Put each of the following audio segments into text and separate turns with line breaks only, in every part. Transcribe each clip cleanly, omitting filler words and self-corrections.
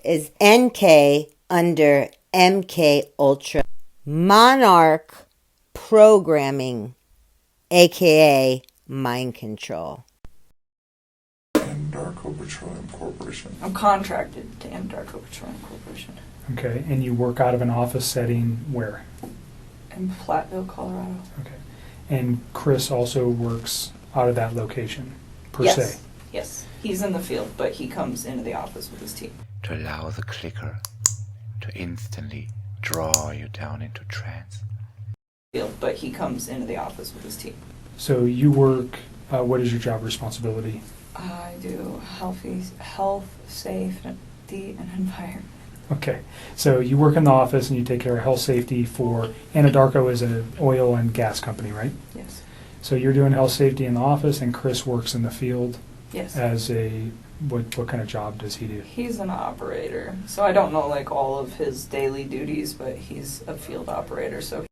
is NK under MKULTRA Monarch Programming, aka Mind Control.
NK Petroleum Corporation.
I'm contracted to NK Petroleum Corporation.
Okay, and you work out of an office setting where?
In Platteville, Colorado.
Okay. And Chris also works out of that location, per se?
Yes. He's in the field, but he comes into the office with his team.
To allow the clicker to instantly draw you down into trance.
But he comes into the office with his team.
So you work, what is your job responsibility?
I do health, safety, and environment.
Okay, so you work in the office and you take care of health safety for, Anadarko is an oil and gas company, right?
Yes.
So you're doing health safety in the office and Chris works in the field?
Yes.
As a, what kind of job does he do?
He's an operator, so I don't know like all of his daily duties, but he's a field operator, so.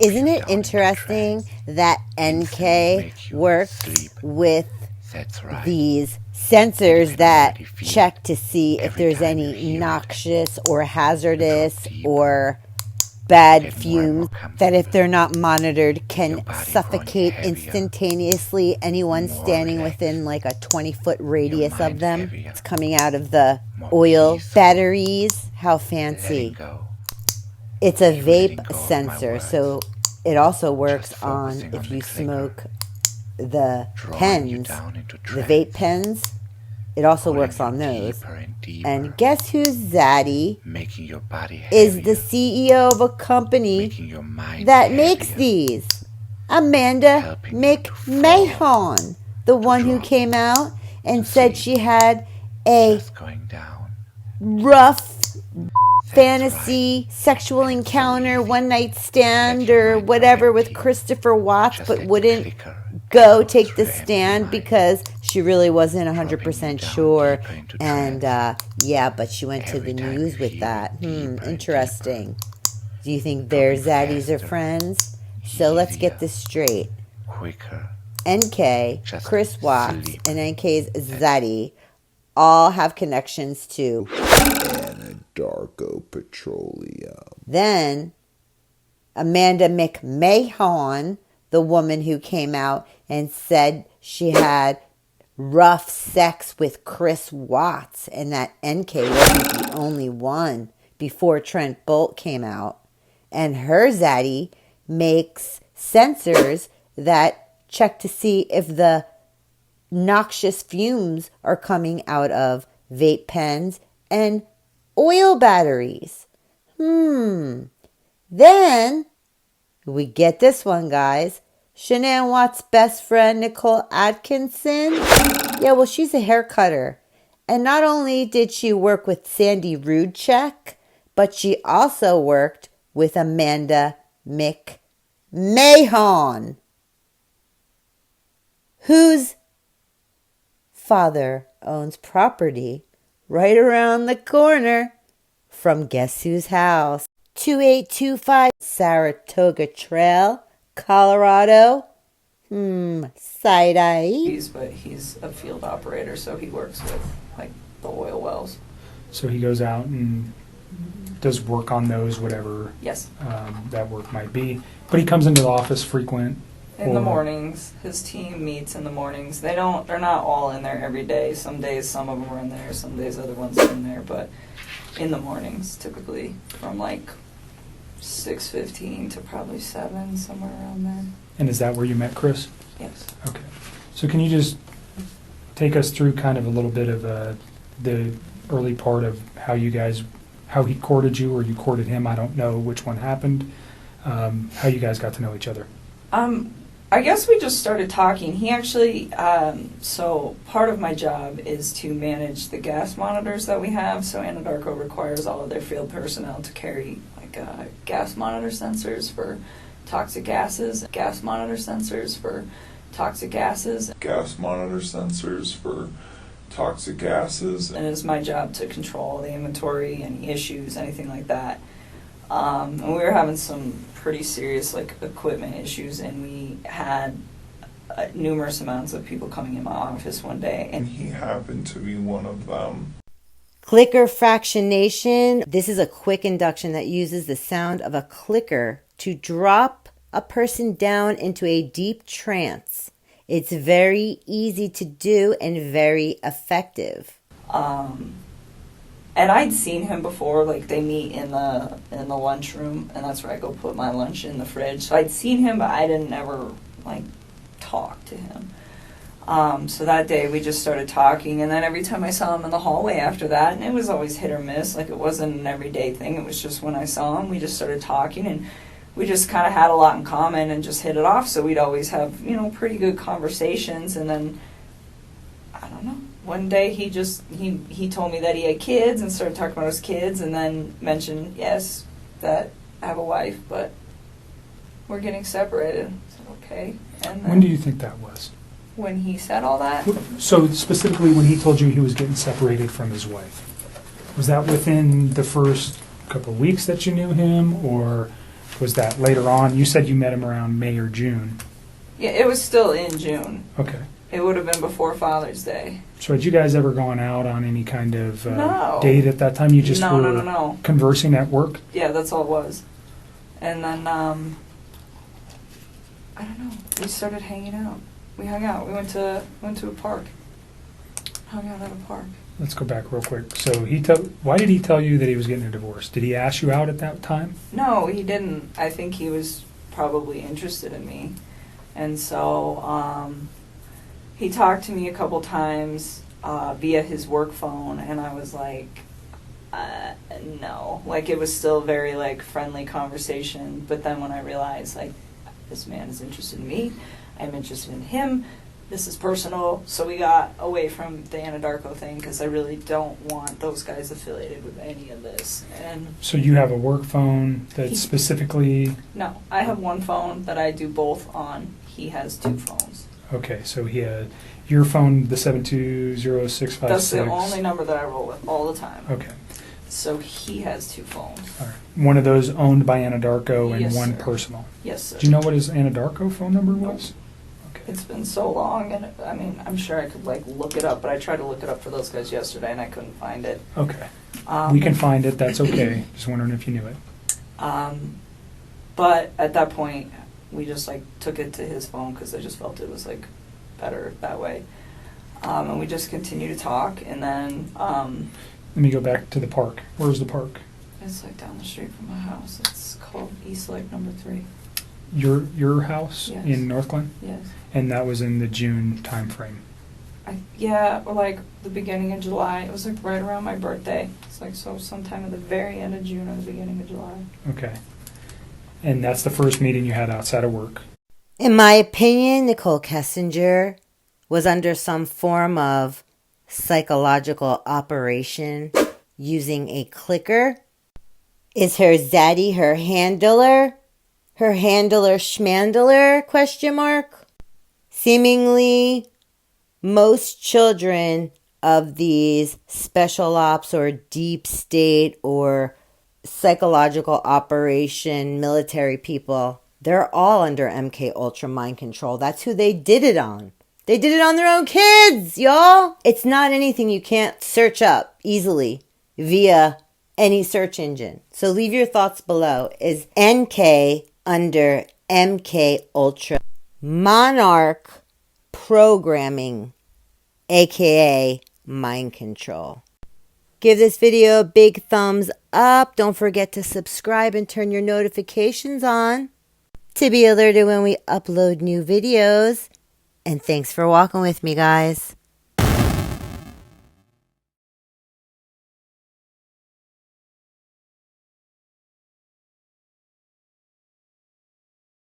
Isn't it interesting that NK works with these sensors that check to see if there's any noxious or hazardous or bad fumes that, if they're not monitored, can suffocate instantaneously anyone standing within like a 20-foot radius of them? It's coming out of the oil batteries. How fancy. It's a vape sensor, so it also works on if you smoke the pens, the vape pens. It also works on those. And guess who's Zaddy? Is the CEO of a company that makes these. Amanda McMahon, the one who came out and said she had a rough fantasy sexual encounter, one night stand or whatever with Christopher Watts, but wouldn't go take the stand because she really wasn't 100% sure. And yeah, but she went to the news with that. Interesting. Do you think their Zaddies are friends? So let's get this straight. NK, Chris Watts, and NK's Zaddy all have connections to
Anadarko Petroleum.
Then Amanda McMahon, the woman who came out and said she had rough sex with Chris Watts and that NK wasn't the only one before Trent Bolt came out. And her Zaddy makes sensors that check to see if the noxious fumes are coming out of vape pens and oil batteries. Then we get this one, guys. Shanann Watts' best friend, Nicole Atkinson. Yeah, well, she's a hair cutter. And not only did she work with Sandy Rudcheck, but she also worked with Amanda McMahon, whose father owns property right around the corner from guess whose house? 2825 Saratoga Trail, Colorado. Side-eye.
But he's a field operator, so he works with like the oil wells.
So he goes out and does work on those, whatever that work might be. But he comes into the office frequent.
In the mornings. His team meets in the mornings. They're not all in there every day. Some days some of them are in there, some days other ones are in there, but in the mornings typically from like 6:15 to probably 7, somewhere around there.
And is that where you met Chris?
Yes.
Okay. So can you just take us through kind of a little bit of the early part of how he courted you or you courted him? I don't know which one happened. How you guys got to know each other?
I guess we just started talking. He actually, so part of my job is to manage the gas monitors that we have. So Anadarko requires all of their field personnel to carry like gas monitor sensors for toxic gases, gas monitor sensors for toxic gases.
Gas monitor sensors for toxic gases.
And it's my job to control the inventory, any issues, anything like that. And we were having some pretty serious like equipment issues, and we had numerous amounts of people coming in my office one day, and
he happened to be one of them.
Clicker fractionation. This is a quick induction that uses the sound of a clicker to drop a person down into a deep trance. It's very easy to do and very effective.
And I'd seen him before, like they meet in the lunchroom, and that's where I go put my lunch in the fridge. So I'd seen him, but I didn't ever like talk to him. So that day we just started talking, and then every time I saw him in the hallway after that, and it was always hit or miss, like it wasn't an everyday thing, it was just when I saw him, we just started talking, and we just kind of had a lot in common and just hit it off, so we'd always have, you know, pretty good conversations. And then, I don't know, one day he told me that he had kids and started talking about his kids, and then mentioned, yes, that I have a wife, but we're getting separated. I said, okay. And then,
When do you think that was?
when he said all that?
So specifically when he told you he was getting separated from his wife, was that within the first couple of weeks that you knew him, or was that later on? You said you met him around May or June.
Yeah, it was still in June.
Okay.
It would have been before Father's Day.
So had you guys ever gone out on any kind of
No.
date at that time? You just
No,
were
no.
conversing at work?
Yeah, that's all it was. And then, I don't know, we started hanging out. We hung out. We went to a park. Hung out at a park.
Let's go back real quick. So why did he tell you that he was getting a divorce? Did he ask you out at that time?
No, he didn't. I think he was probably interested in me. And so he talked to me a couple times via his work phone, and I was like, no. Like, it was still very, like, friendly conversation. But then when I realized, like, this man is interested in me, I'm interested in him, this is personal, so we got away from the Anadarko thing because I really don't want those guys affiliated with any of this. And
So you have a work phone that's specifically...
no, I have one phone that I do both on. He has two phones.
Okay, so he had your phone, the 720-656.
That's the only number that I roll with all the time.
Okay.
So he has two phones.
All right. One of those owned by Anadarko and
Yes,
one
sir.
personal.
Yes, sir.
Do you know what his Anadarko phone number was? Okay.
It's been so long, and I mean, I'm sure I could like look it up, but I tried to look it up for those guys yesterday, and I couldn't find it.
Okay. We can find it. That's okay. Just wondering if you knew it.
But at that point, we just like took it to his phone because I just felt it was like better that way. And we just continued to talk, and then
Let me go back to the park. Where's the park?
it's like down the street from my house. It's called East Lake Number 3.
Your house
Yes.
in North Glen?
Yes.
And that was in the June time frame.
Yeah, or like the beginning of July. It was like right around my birthday. It's like so sometime at the very end of June or the beginning of July.
Okay. And that's the first meeting you had outside of work.
In my opinion, Nichol Kessinger was under some form of psychological operation using a clicker. Is her Zaddy her handler? Her handler schmandler? Question mark. Seemingly, most children of these special ops or deep state or psychological operation military people, they're all under MKUltra mind control. That's who they did it on. They did it on their own kids, y'all. It's not anything you can't search up easily via any search engine. So leave your thoughts below. Is NK under MKUltra monarch programming, aka mind control? Give this video a big thumbs up. Don't forget to subscribe and turn your notifications on to be alerted when we upload new videos. And thanks for walking with me, guys.